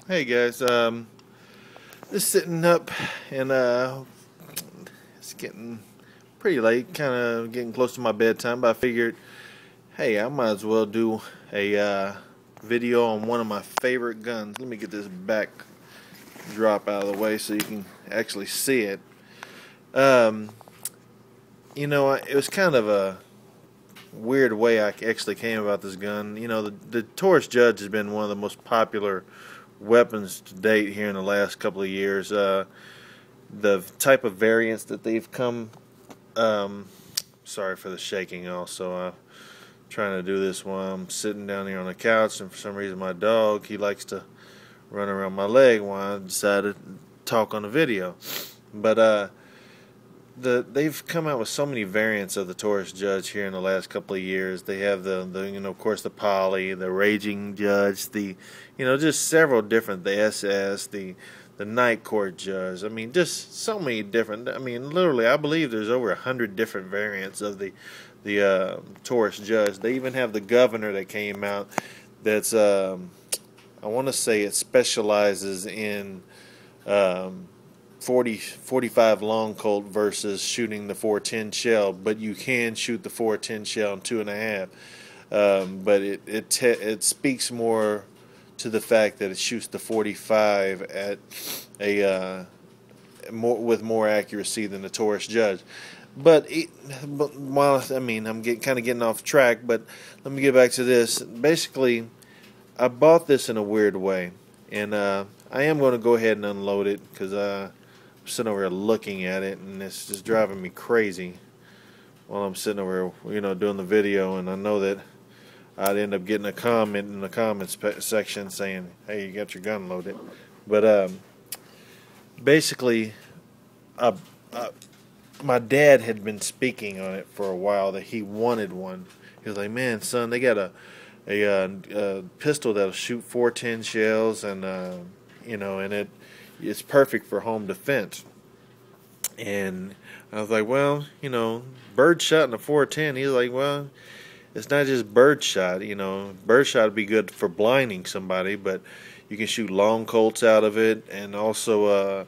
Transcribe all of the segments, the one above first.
Hey guys, just sitting up and it's getting pretty late, kind of getting close to my bedtime. But I figured, hey, I might as well do a video on one of my favorite guns. Let me get this back drop out of the way so you can actually see it. Um, it was kind of a weird way I actually came about this gun. The Taurus Judge has been one of the most popular weapons to date here in the last couple of years. The type of variants that they've come. Sorry for the shaking. Also, trying to do this while I'm sitting down here on the couch, and for some reason my dog, he likes to run around my leg while I decided to talk on the video. But they've come out with so many variants of the Taurus Judge here in the last couple of years. They have the of course the Poly, the Raging Judge, just several different, the SS, the Night Court Judge. I mean, just so many different. I mean, literally, I believe there's over 100 different variants of the Taurus Judge. They even have the Governor that came out. That's I want to say it specializes in 45 long Colt versus shooting the 410 shell, but you can shoot the 410 shell in 2.5. But it speaks more to the fact that it shoots the 45 at with more accuracy than the Taurus Judge. But while I'm kind of getting off track, but let me get back to this. Basically, I bought this in a weird way, and I am going to go ahead and unload it because I'm sitting over here looking at it, and it's just driving me crazy while I'm sitting over here, doing the video, and I know that I'd end up getting a comment in the comments section saying, "Hey, you got your gun loaded." But basically, uh, uh, my dad had been speaking on it for a while that he wanted one. He was like, "Man, son, they got a pistol that'll shoot 410 shells, and and it's perfect for home defense." And I was like, "Well, bird shot in a 410." He's like, "Well, it's not just bird shot. Bird shot would be good for blinding somebody, but you can shoot long colts out of it, and also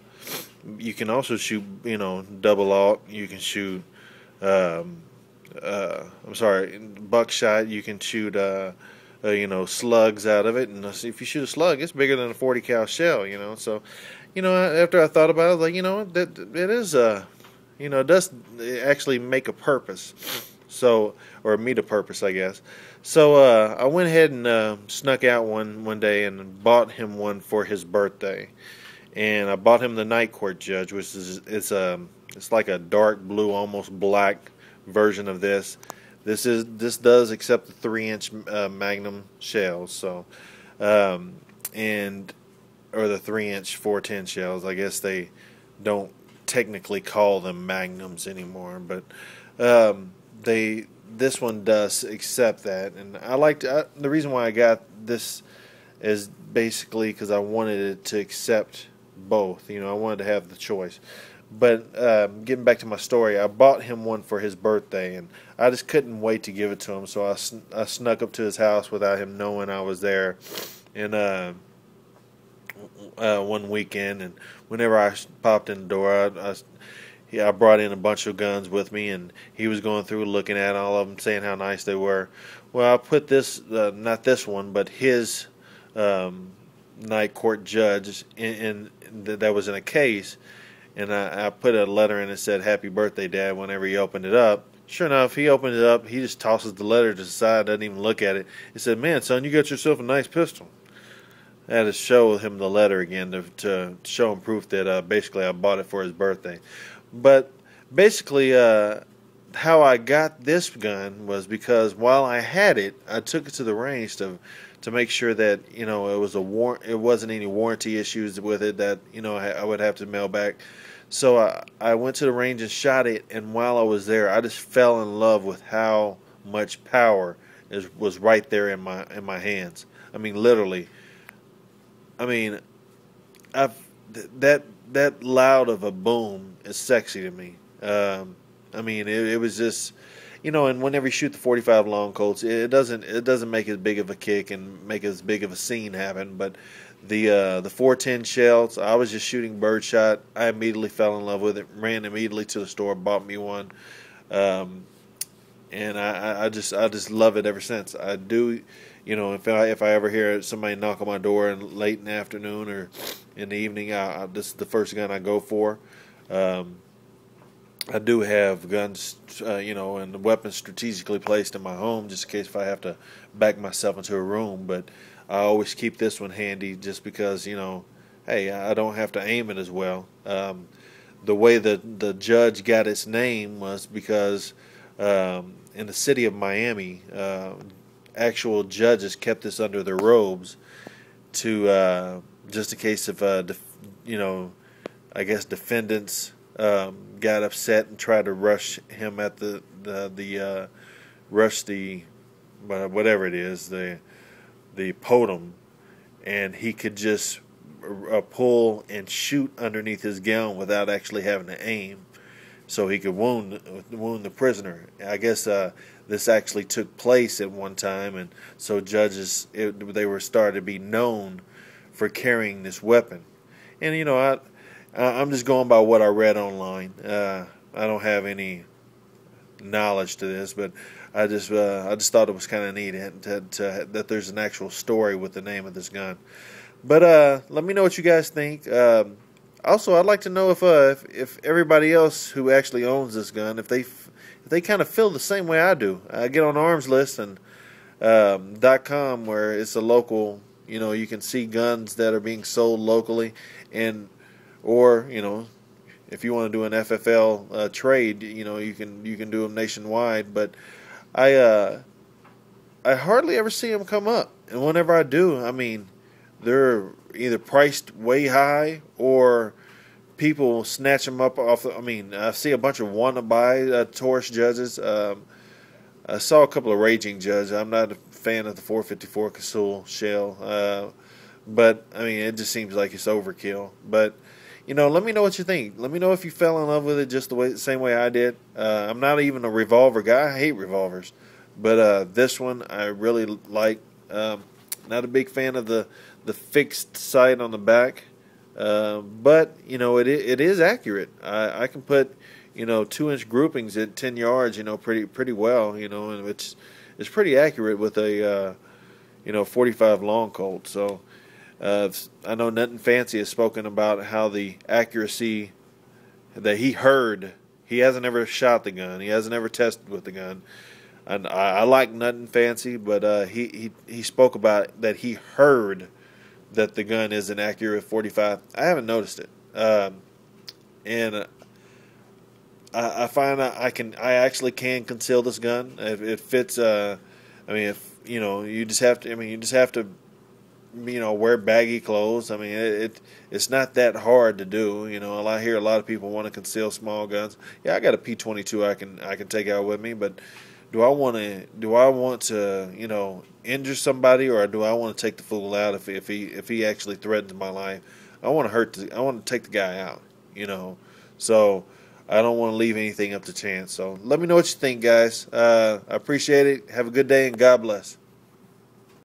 you can also shoot, double aught. You can shoot, buckshot. You can shoot, slugs out of it. And if you shoot a slug, it's bigger than a 40 cal shell. So, after I thought about it, I was like, that it is it does actually make a purpose. So, or meet a purpose, I guess. So I went ahead and snuck out one day and bought him one for his birthday. And I bought him the Night Court Judge, which is it's like a dark blue, almost black version of this. This does accept the 3-inch Magnum shells, so and or the 3-inch 410 shells. I guess they don't technically call them Magnums anymore, but this one does accept that. And the reason why I got this is basically because I wanted it to accept both. I wanted to have the choice. But getting back to my story, I bought him one for his birthday, and I just couldn't wait to give it to him. So I snuck up to his house without him knowing I was there, and one weekend, and whenever I popped in the door, I brought in a bunch of guns with me, and he was going through looking at all of them, saying how nice they were. Well, I put this, not this one, but his Night Court Judge that was in a case, and I put a letter in that said, "Happy birthday, Dad," whenever he opened it up. Sure enough, he opened it up, he just tosses the letter to the side, doesn't even look at it. He said, "Man, son, you got yourself a nice pistol." I had to show him the letter again to show him proof that basically I bought it for his birthday. But basically, how I got this gun was because while I had it, I took it to the range to make sure that it wasn't any warranty issues with it that I would have to mail back. So I went to the range and shot it, and while I was there, I just fell in love with how much power was right there in my hands. I mean, literally. I mean, that loud of a boom is sexy to me. I mean, it was just, and whenever you shoot the 45 long Colts, it doesn't make as big of a kick and make as big of a scene happen. But the 410 shells, I was just shooting birdshot. I immediately fell in love with it. Ran immediately to the store, bought me one, and I just love it ever since. I do, if I ever hear somebody knock on my door late in the afternoon or in the evening, this is the first gun I go for. I do have guns, and weapons strategically placed in my home just in case if I have to back myself into a room. But I always keep this one handy just because, hey, I don't have to aim it as well. The way the judge got its name was because in the city of Miami, actual judges kept this under their robes to just in case if, I guess defendants got upset and tried to rush him at whatever it is, the podium, and he could just pull and shoot underneath his gown without actually having to aim, so he could wound the prisoner. I guess this actually took place at one time, and so judges they were started to be known for carrying this weapon. And I'm just going by what I read online. I don't have any knowledge to this, but I just thought it was kind of neat that there's an actual story with the name of this gun. But let me know what you guys think. Also, I'd like to know if everybody else who actually owns this gun, if they kind of feel the same way I do. I get on Arms List and .com, where it's a local. You can see guns that are being sold locally, or if you want to do an FFL trade, you can do them nationwide. But I hardly ever see them come up, and whenever I do, I mean, they're either priced way high or people snatch them up off. I see a bunch of want-to-buy Taurus judges. I saw a couple of raging judges. I'm not a fan of the 454 Casull shell, but it just seems like it's overkill. But let me know what you think. Let me know if you fell in love with it just the same way I did. I'm not even a revolver guy. I hate revolvers, but this one I really like. Not a big fan of the fixed sight on the back, but it is accurate. I can put 2-inch groupings at 10 yards, pretty well, and it's pretty accurate with a 45 long Colt. So I know Nothing Fancy has spoken about how the accuracy that he heard. He hasn't ever shot the gun. He hasn't ever tested with the gun. And I like Nothing Fancy, but he spoke about that he heard that the gun is an accurate 45. I haven't noticed it, and I find I actually can conceal this gun. If it fits, if you just have to, wear baggy clothes. It's not that hard to do. I hear a lot of people want to conceal small guns. Yeah, I got a P22 I can take out with me, but do I want to injure somebody, or do I want to take the fool out if he actually threatens my life? I want to take the guy out, So I don't want to leave anything up to chance. So let me know what you think, guys. I appreciate it. Have a good day, and God bless.